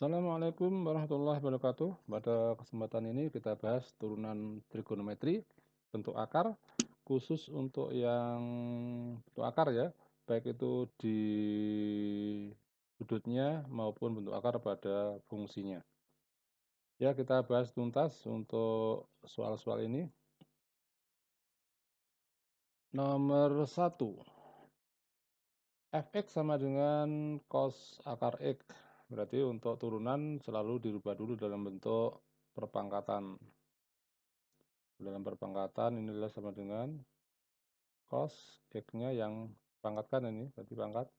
Assalamualaikum warahmatullahi wabarakatuh. Pada kesempatan ini kita bahas turunan trigonometri bentuk akar, khusus untuk yang bentuk akar ya, baik itu di sudutnya maupun bentuk akar pada fungsinya. Ya, kita bahas tuntas untuk soal-soal ini. Nomor 1, fx sama dengan cos akar x. Berarti untuk turunan selalu dirubah dulu dalam bentuk perpangkatan. Dalam perpangkatan ini adalah sama dengan cos X-nya yang pangkatkan ini, berarti pangkat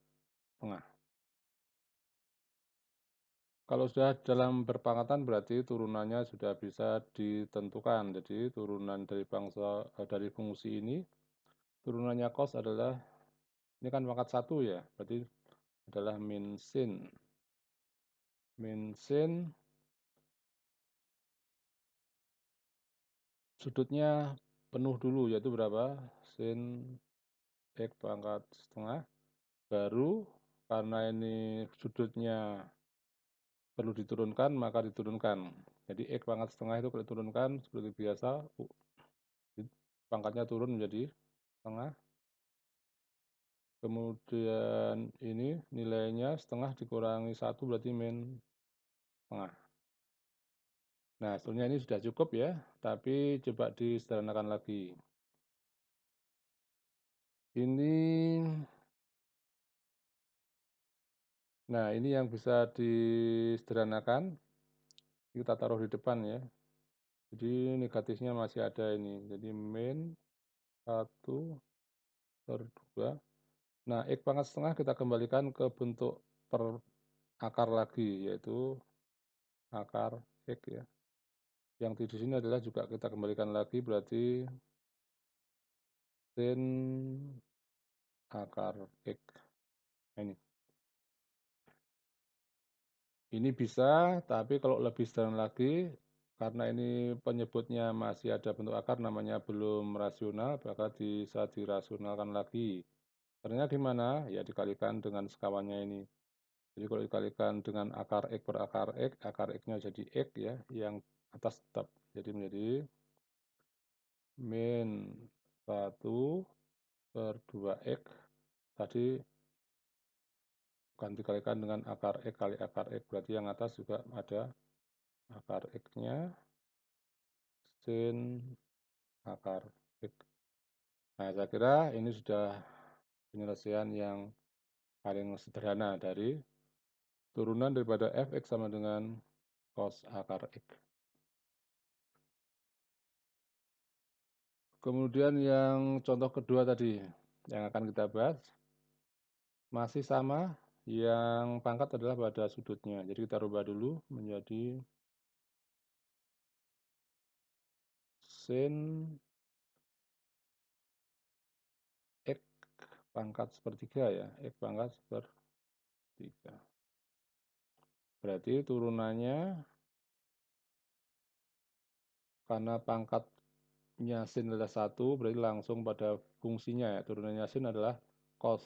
tengah. Kalau sudah dalam berpangkatan berarti turunannya sudah bisa ditentukan. Jadi turunan dari fungsi ini, turunannya cos adalah, ini kan pangkat 1 ya, berarti adalah min sin. Min sin sudutnya penuh dulu, yaitu berapa? Sin X pangkat setengah. Baru karena ini sudutnya perlu diturunkan, maka diturunkan. Jadi X pangkat setengah itu kalau diturunkan seperti biasa, pangkatnya turun menjadi setengah. Kemudian ini nilainya setengah dikurangi 1 berarti min setengah. Nah, sebetulnya ini sudah cukup ya, tapi coba disederhanakan lagi. Ini, nah ini yang bisa disederhanakan, kita taruh di depan ya. Jadi negatifnya masih ada ini, jadi min 1 per 2. Nah, X pangkat setengah kita kembalikan ke bentuk per akar lagi, yaitu akar X ya. Yang di sini adalah juga kita kembalikan lagi, berarti sin akar X. Nah, ini bisa, tapi kalau lebih sederhana lagi, karena ini penyebutnya masih ada bentuk akar, namanya belum rasional, maka bisa dirasionalkan lagi. Caranya gimana? Ya dikalikan dengan sekawannya ini. Jadi kalau dikalikan dengan akar X per akar X-nya jadi X ya, yang atas tetap. Jadi menjadi min 1 per 2X. Tadi bukan dikalikan dengan akar X kali akar X. Berarti yang atas juga ada akar X-nya, sin akar X. Nah, saya kira ini sudah penyelesaian yang paling sederhana dari turunan daripada fx sama dengan cos akar X. Kemudian yang contoh kedua tadi yang akan kita bahas masih sama, yang pangkat adalah pada sudutnya. Jadi kita rubah dulu menjadi sin X pangkat sepertiga ya, X pangkat sepertiga. Berarti turunannya karena pangkatnya sin adalah 1, berarti langsung pada fungsinya ya. Turunannya sin adalah cos.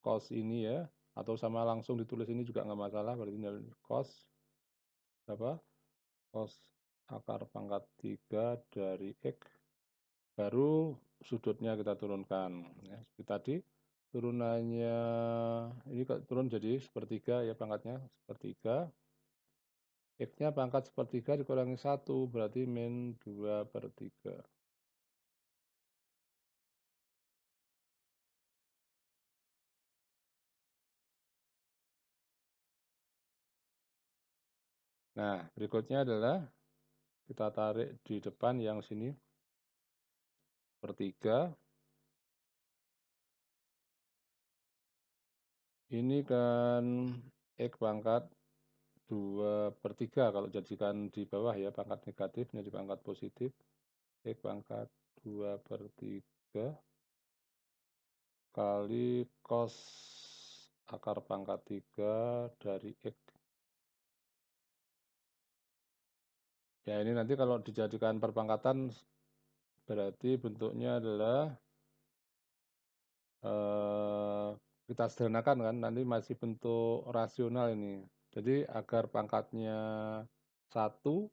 Cos ini ya, atau sama langsung ditulis ini juga nggak masalah, berarti cos berapa? Cos akar pangkat 3 dari X, baru sudutnya kita turunkan. Ya, seperti tadi, turunannya ini turun jadi sepertiga ya, pangkatnya sepertiga. X-nya pangkat sepertiga dikurangi 1, berarti min 2 per 3. Nah, berikutnya adalah kita tarik di depan yang sini per 3. Ini kan X pangkat 2 per 3 kalau jadikan di bawah ya, pangkat negatif menjadi pangkat positif. X pangkat 2 per 3 kali cos akar pangkat 3 dari X. Ya ini nanti kalau dijadikan perpangkatan berarti bentuknya adalah kita sederhanakan kan, nanti masih bentuk rasional ini. Jadi agar pangkatnya 1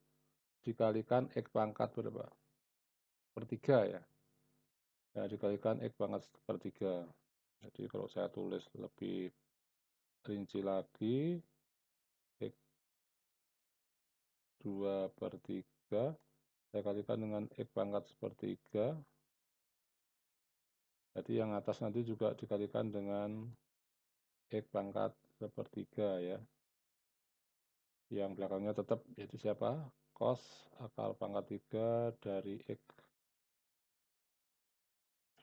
dikalikan X pangkat berapa? Per 3 ya. Ya, dikalikan X pangkat per 3. Jadi kalau saya tulis lebih rinci lagi, X 2 per 3, saya kalikan dengan X pangkat sepertiga. Jadi yang atas nanti juga dikalikan dengan X pangkat sepertiga ya. Yang belakangnya tetap yaitu siapa? Cos akar pangkat 3 dari X.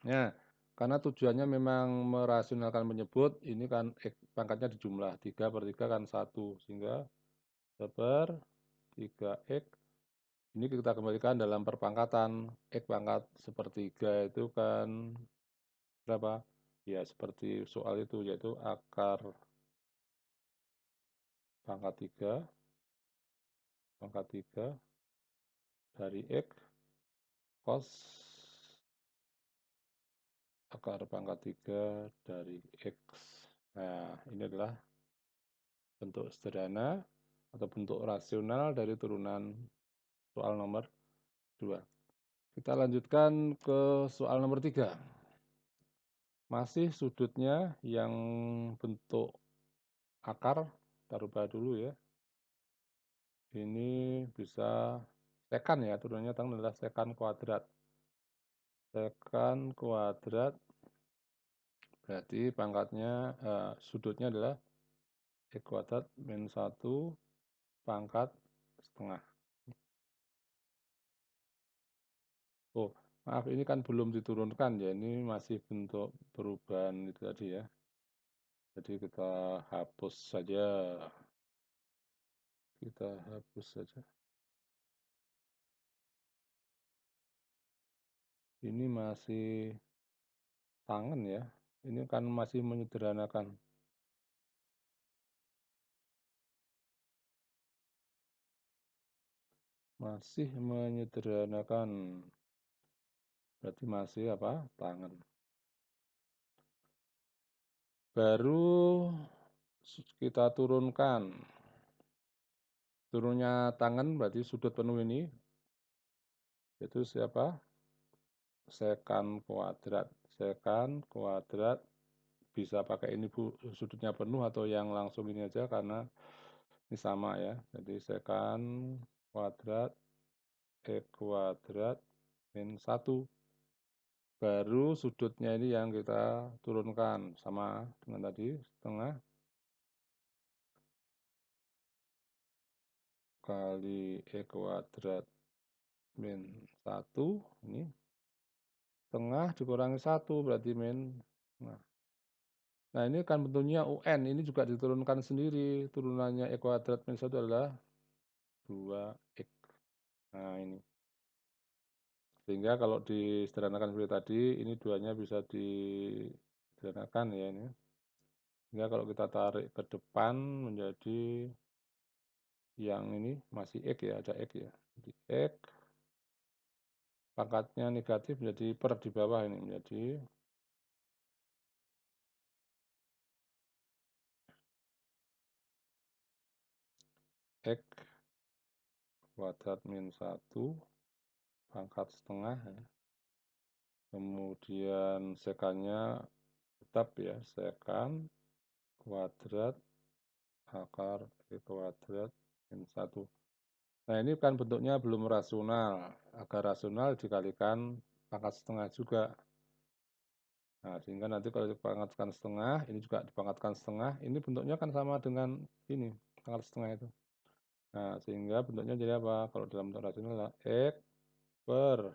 Nah, karena tujuannya memang merasionalkan menyebut, ini kan X pangkatnya dijumlah, 3 per 3 kan 1, sehingga per 3X. Ini kita kembalikan dalam perpangkatan. X pangkat sepertiga itu kan berapa? Ya, seperti soal itu, yaitu akar pangkat 3 dari X cos akar pangkat 3 dari X. Nah, ini adalah bentuk sederhana atau bentuk rasional dari turunan soal nomor 2. Kita lanjutkan ke soal nomor 3. Masih sudutnya yang bentuk akar, kita rubah dulu ya. Ini bisa sekan ya, turunannya adalah sekan kuadrat. Sekan kuadrat berarti pangkatnya, sudutnya adalah X kuadrat min 1 pangkat setengah. Oh, maaf ini kan belum diturunkan ya, ini masih bentuk perubahan itu tadi ya. Jadi kita hapus saja. Kita hapus saja. Ini masih tangan ya. Ini kan masih menyederhanakan. Masih menyederhanakan. Berarti masih apa? Tangan. Baru kita turunkan. Turunnya tangan berarti sudut penuh ini. Itu siapa? Sekan kuadrat. Sekan kuadrat. Bisa pakai ini Bu, sudutnya penuh atau yang langsung ini aja karena ini sama ya. Jadi sekan kuadrat X kuadrat min 1. Baru sudutnya ini yang kita turunkan sama dengan tadi setengah kali X kuadrat min 1 ini setengah dikurangi 1 berarti min. Nah ini kan bentuknya UN, ini juga diturunkan sendiri. Turunannya X kuadrat min 1 adalah 2X. Nah ini. Sehingga kalau disederhanakan seperti tadi, ini duanya bisa disederhanakan ya ini. Sehingga kalau kita tarik ke depan menjadi yang ini masih X ya, ada X ya. Jadi X pangkatnya negatif menjadi per di bawah ini menjadi X kuadrat min 1 pangkat setengah ya. Kemudian sekannya tetap ya, sekan kuadrat akar X kuadrat min 1. Nah ini kan bentuknya belum rasional, agar rasional dikalikan pangkat setengah juga. Nah sehingga nanti kalau dipangkatkan setengah, ini juga dipangkatkan setengah, ini bentuknya kan sama dengan ini, pangkat setengah itu. Nah sehingga bentuknya jadi apa? Kalau dalam bentuk rasional adalah X per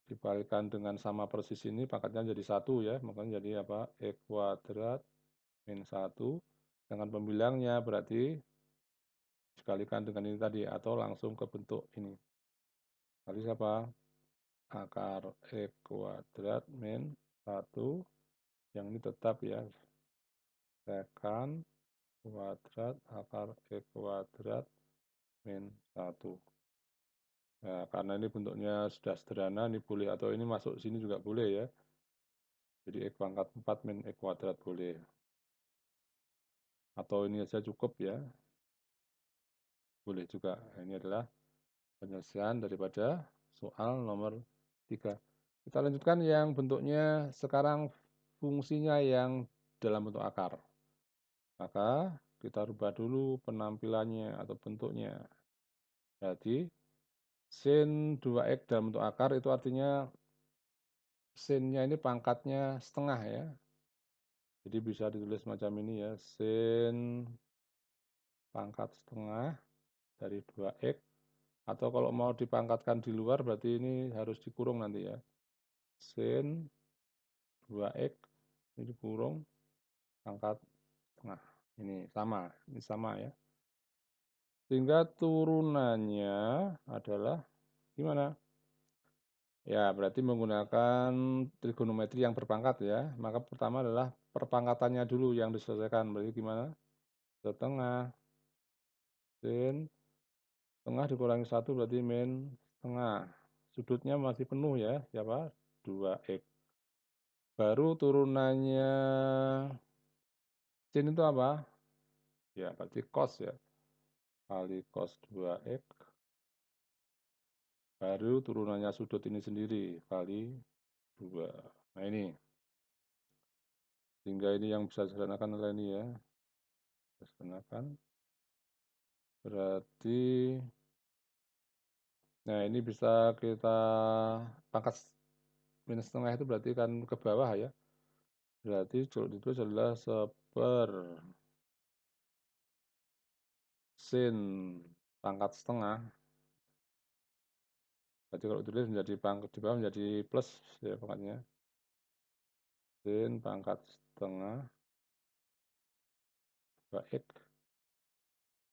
dibalikan dengan sama persis ini pangkatnya jadi 1 ya, makanya jadi apa? X kuadrat min 1 dengan pembilangnya berarti dikalikan dengan ini tadi atau langsung ke bentuk ini. Tadi siapa? Akar X kuadrat min 1 yang ini tetap ya sekan kuadrat akar X kuadrat min 1. Nah, karena ini bentuknya sudah sederhana, ini boleh atau ini masuk sini juga boleh ya. Jadi X pangkat 4 min X kuadrat boleh. Atau ini saja cukup ya. boleh juga. Nah, ini adalah penyelesaian daripada soal nomor 3. Kita lanjutkan yang bentuknya sekarang fungsinya yang dalam bentuk akar. Maka kita rubah dulu penampilannya atau bentuknya. Berarti sin 2x dalam bentuk akar itu artinya sin-nya ini pangkatnya setengah ya. Jadi bisa ditulis macam ini ya, sin pangkat setengah dari 2x. Atau kalau mau dipangkatkan di luar berarti ini harus dikurung nanti ya. Sin 2x ini dikurung pangkat setengah. Ini sama ya. Sehingga turunannya adalah gimana? Ya, berarti menggunakan trigonometri yang berpangkat ya. Maka pertama adalah perpangkatannya dulu yang diselesaikan. Berarti gimana? Setengah sin setengah dikurangi 1 berarti min setengah. Sudutnya masih penuh ya. Siapa? 2x. Baru turunannya sin itu apa? Ya, berarti cos ya. Kali cos 2x. Baru turunannya sudut ini sendiri. Kali 2. Nah ini. Sehingga ini yang bisa disederhanakan adalah ini ya. Disederhanakan. Berarti, nah ini bisa kita pangkat minus setengah itu berarti kan ke bawah ya. Berarti kalau ditulis adalah seper sin pangkat setengah. Berarti kalau ditulis menjadi pangkat di bawah menjadi plus ya pangkatnya. Sin pangkat setengah 2x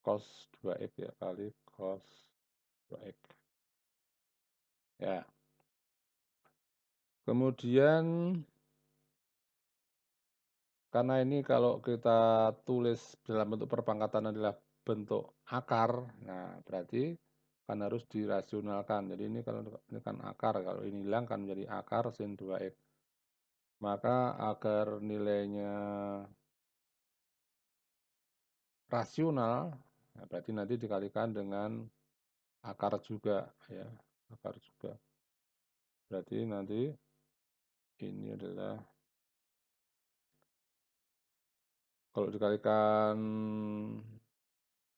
cos 2x ya kali cos 2x. Ya. Kemudian karena ini kalau kita tulis dalam bentuk perpangkatan adalah bentuk akar, nah berarti kan harus dirasionalkan. Jadi ini kalau ini kan akar, kalau ini hilang kan menjadi akar sin 2x. Maka agar nilainya rasional, nah berarti nanti dikalikan dengan akar juga ya, akar juga. Berarti nanti ini adalah kalau dikalikan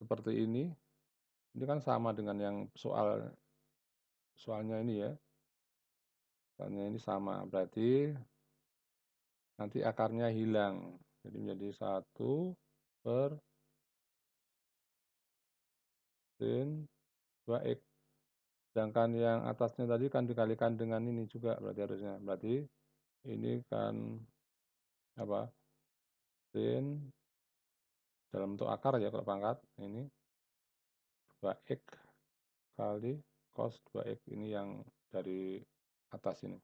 seperti ini kan sama dengan yang soalnya ini ya. Soalnya ini sama, berarti nanti akarnya hilang. Jadi menjadi 1 per sin 2x. Sedangkan yang atasnya tadi kan dikalikan dengan ini juga berarti harusnya. Berarti ini kan apa? Sin dalam bentuk akar ya kalau pangkat. Ini 2x kali cos 2x ini yang dari atas ini.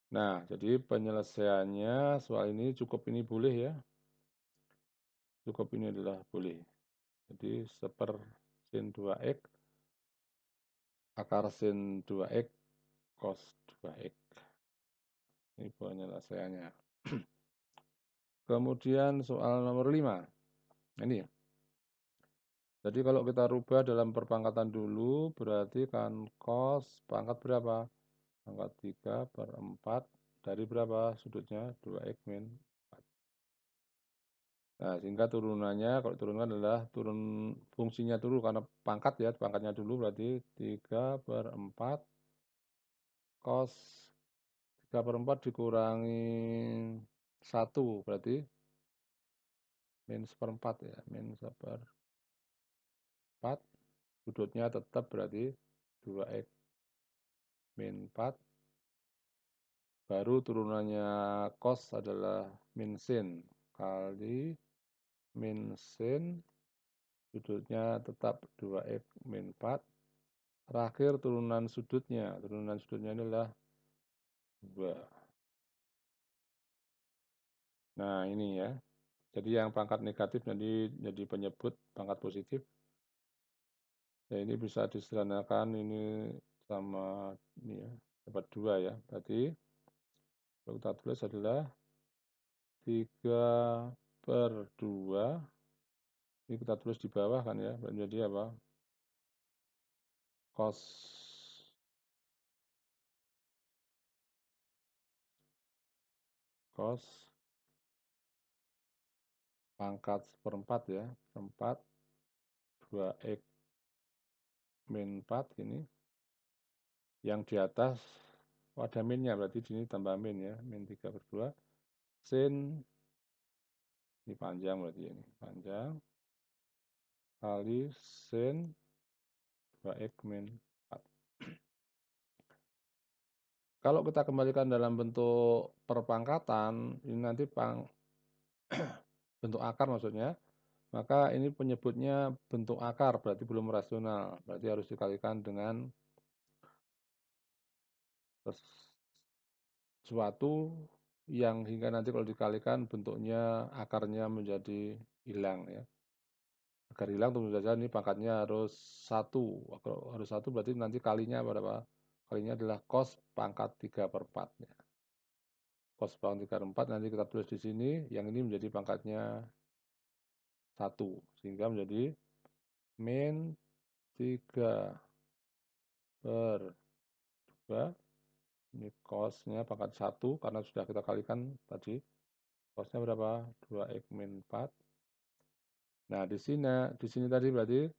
Nah, jadi penyelesaiannya soal ini cukup ini boleh ya. Cukup ini adalah boleh. Jadi seper sin 2x akar sin 2x cos 2x. Ini penyelesaiannya. Kemudian soal nomor 5. Ini. Jadi kalau kita rubah dalam perpangkatan dulu, berarti kan cos pangkat berapa? Pangkat 3 per 4 dari berapa sudutnya? 2x min 4. Nah, sehingga turunannya, kalau turunkan adalah turun fungsinya dulu, karena pangkat ya, pangkatnya dulu berarti 3 per 4 cos 3 per 4 dikurangi 1, berarti min seperempat ya, min seperempat. Sudutnya tetap berarti 2x min 4. Baru turunannya cos adalah min sin kali min sin. Sudutnya tetap 2x min 4. Terakhir turunan sudutnya ini adalah 2. Nah ini ya. Jadi yang pangkat negatif nanti jadi penyebut pangkat positif. Ya ini bisa disederhanakan ini sama ini ya. Dapat 2 ya. Berarti kalau kita tulis adalah 3 per 2 Ini kita tulis di bawah kan ya, menjadi apa? Cos pangkat seperempat ya, seperempat 2x min 4 ini. Yang di atas ada minnya, berarti di sini tambah min ya, min 3/2. Sin, ini panjang berarti ini, panjang, kali sin 2x min 4. Kalau kita kembalikan dalam bentuk perpangkatan, ini nanti bentuk akar maksudnya, maka ini penyebutnya bentuk akar, berarti belum rasional, berarti harus dikalikan dengan sesuatu yang hingga nanti kalau dikalikan bentuknya akarnya menjadi hilang ya. Agar hilang tentu saja ini pangkatnya harus 1. Kalau harus 1 berarti nanti kalinya berapa? Kalinya adalah cos pangkat 3/4 ya. Cos pangkat 3/4 nanti kita tulis di sini, yang ini menjadi pangkatnya 1, sehingga menjadi min 3/2. Ini cosnya pangkat 1 karena sudah kita kalikan tadi. Cosnya berapa? 2x min 4. Nah, di sini tadi berarti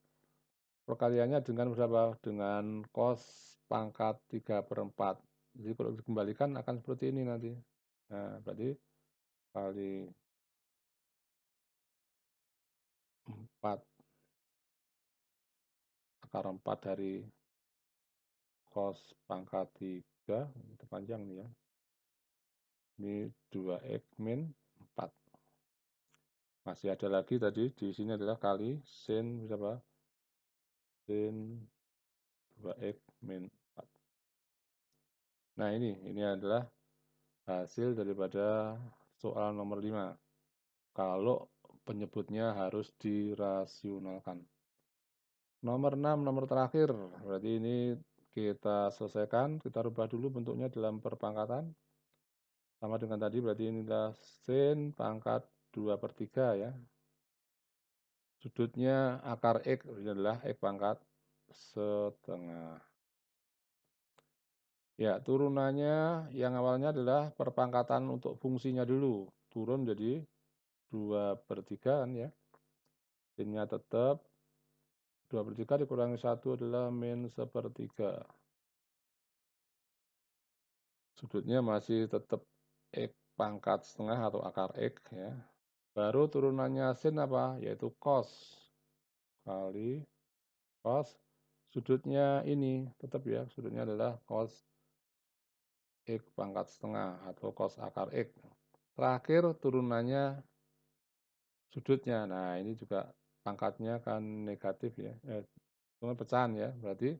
perkaliannya dengan berapa? Dengan cos pangkat 3/4. Jadi kalau dikembalikan akan seperti ini nanti. Nah, berarti kali 4 akar 4 dari cos pangkat 3, itu panjang nih ya. Ini 2x min 4. Masih ada lagi tadi, di sini adalah kali sin berapa? Sin 2x min 4. Nah, ini adalah hasil daripada soal nomor 5. Kalau penyebutnya harus dirasionalkan. Nomor 6, nomor terakhir. Berarti ini kita selesaikan, kita rubah dulu bentuknya dalam perpangkatan. Sama dengan tadi, berarti ini adalah sin pangkat 2/3 ya. Sudutnya akar X, ini adalah X pangkat setengah. Ya, turunannya yang awalnya adalah perpangkatan untuk fungsinya dulu. Turun jadi 2/3 kan ya. Sinnya tetap 2/3 dikurangi 1 adalah min 1/3. Sudutnya masih tetap X pangkat setengah atau akar X ya. Baru turunannya sin apa? Yaitu cos. Kali cos. Sudutnya ini tetap ya, sudutnya adalah cos X pangkat setengah atau cos akar X. Terakhir turunannya sudutnya. Nah, ini juga pangkatnya kan negatif ya. Pecahan ya. Berarti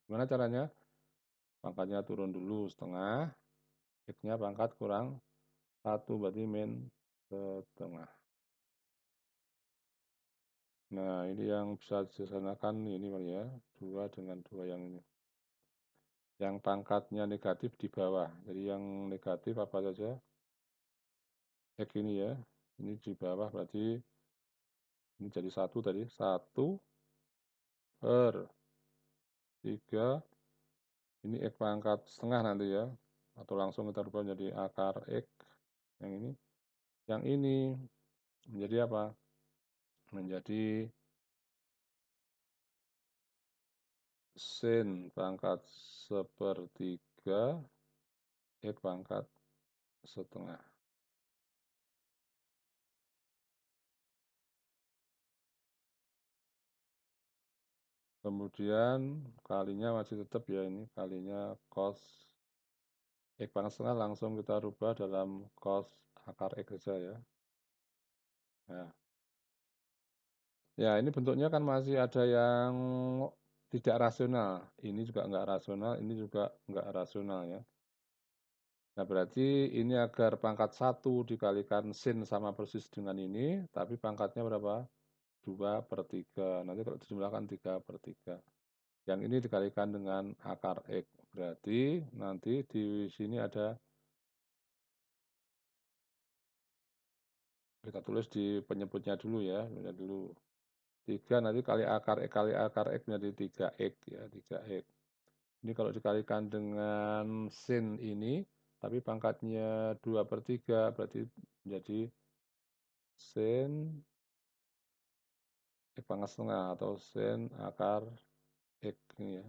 gimana caranya? Pangkatnya turun dulu setengah, X-nya pangkat kurang 1, berarti min setengah. Nah, ini yang bisa disederhanakan ini ya, 2 dengan 2 yang ini. Yang pangkatnya negatif di bawah. Jadi yang negatif apa saja? X ini ya. Ini di bawah berarti ini jadi 1 tadi. 1/3. Ini X pangkat setengah nanti ya. Atau langsung kita rubah menjadi akar X. Yang ini. Yang ini menjadi apa? Menjadi sin pangkat 1/3 X pangkat setengah. Kemudian kalinya masih tetap ya, ini kalinya cos X pangkat setengah langsung kita rubah dalam cos akar X saja ya. Nah, ya ini bentuknya kan masih ada yang tidak rasional. Ini juga enggak rasional, ini juga enggak rasional ya. Nah, berarti ini agar pangkat 1 dikalikan sin sama persis dengan ini, tapi pangkatnya berapa? 2/3. Nanti kalau dijumlahkan 3/3. Yang ini dikalikan dengan akar X. Berarti nanti di sini ada, kita tulis di penyebutnya dulu ya. 3 nanti kali akar X menjadi 3X ya, 3X. Ini kalau dikalikan dengan sin ini, tapi pangkatnya 2/3 berarti menjadi sin X pangkat setengah atau sin akar X ini ya.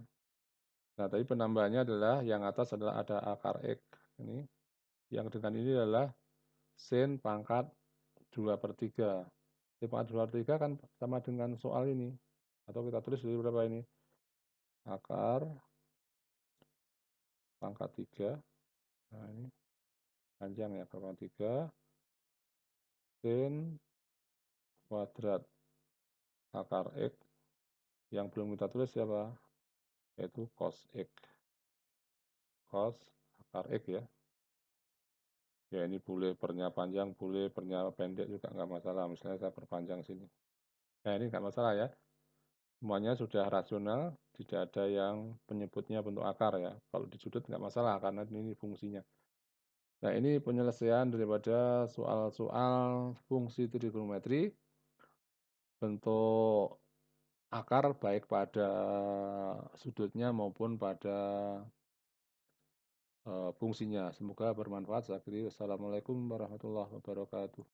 Nah, tapi penambahannya adalah yang atas adalah ada akar X ini. Yang dengan ini adalah sin pangkat 2/3. Sin pangkat 2/3 kan sama dengan soal ini. Atau kita tulis dari berapa ini? Akar pangkat 3. Nah, ini panjang ya, akar pangkat 3. Sin kuadrat akar X. Yang belum kita tulis siapa? Yaitu cos X. Cos akar X ya. Ya ini boleh pernya panjang, boleh pernya pendek juga nggak masalah. Misalnya saya perpanjang sini. Nah ini nggak masalah ya. Semuanya sudah rasional, tidak ada yang penyebutnya bentuk akar ya. Kalau di sudut nggak masalah karena ini fungsinya. Nah ini penyelesaian daripada soal-soal fungsi trigonometri bentuk akar baik pada sudutnya maupun pada fungsinya. Semoga bermanfaat. Saya akhiri. Wassalamualaikum warahmatullahi wabarakatuh.